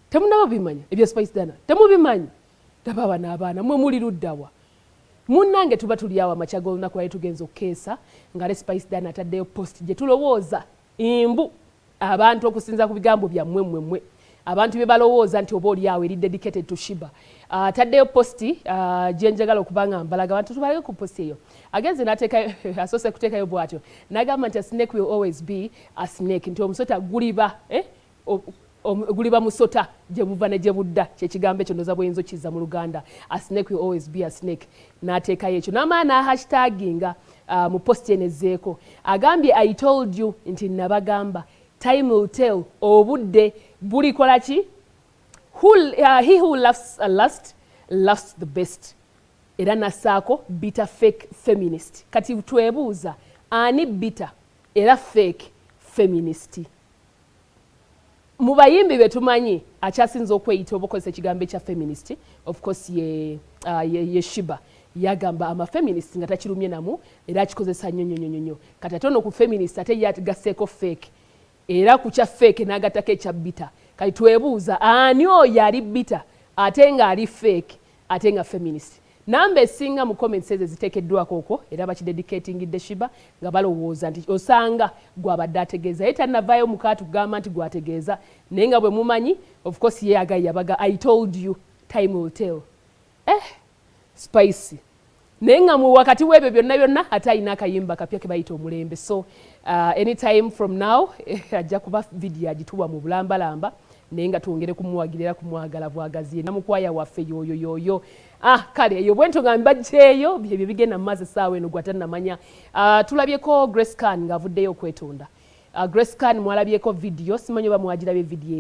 temunaba bimanya ebyo spice dana temubimanyi tababa n'abaana mwe muli luddawa munnange tuba tuli awo amachago olunaku lwali tugenza okukeesa nga spice dana ataddeyo post gye tulowooza imbu abantu okusinza ku bigambo byammwe mmwe abantu be balowooza nti oba oli awo eri dedicated to Sheebah ataddeyo posti gye njagala okubanga mbalaga abantu tubaleke ku posti eyo agenze n'ateekayo asose kuteekayo bw'atyo n'agamba nti a snake will always be a snake nti omusota guliba guliba musota gye buva ne gye budda kyekigambo ekyo ndoza bw'eyinza okizza mu Luganda a snake will always be a snake n'ateekayo ekyo n'amaana hashtaginga mu posti enezzeeko agambye I told you nti nabagamba time will tell obudde bulikola ki he who laughs last laughs the best era nasaako bitter fake feminist kati twebuuza ani bitter era fake feminist mu bayimbi be tumanyi akyasinza okweyita obukozesa ekigambo ekya feminist of course ye Sheebah yagamba ama feminist nga takirumye namu era akikozesa nnyo kati atono ku feminist ate yagaseeko fake era ku kya fake n'agatako ekya bitter kati twebuuza ani oyo ali bitter ate nga ali fake ate nga feminist namba esinga mu comments ezo ziteekeddwako okwo era bakidedicatingidde Sheebah nga balowooza nti osanga gwabadde ategeeza ye tannavaayo mukaatu kugamba nti gwategeeza naye nga bwe mumanyi of course ye yabaga I told you time will tell spicy naye nga mu wakati w'ebyo byonna ate alina akayimba kapya ke bayita omulembe so anytime from now ajja kuba video agituwa mu bulambalamba naye nga twongere kumuwagirira kumwagala bwagazi namukwaya waffe yoyo kale eyo bwento nga mbajjeeyo byebyo bigenda mu maazi essaawa eno gwatannamanya tulabyeko Grace Khan ng'avuddeyo okwetonda Grace Khan mwalabyeko video simanyi oba mwagirabye video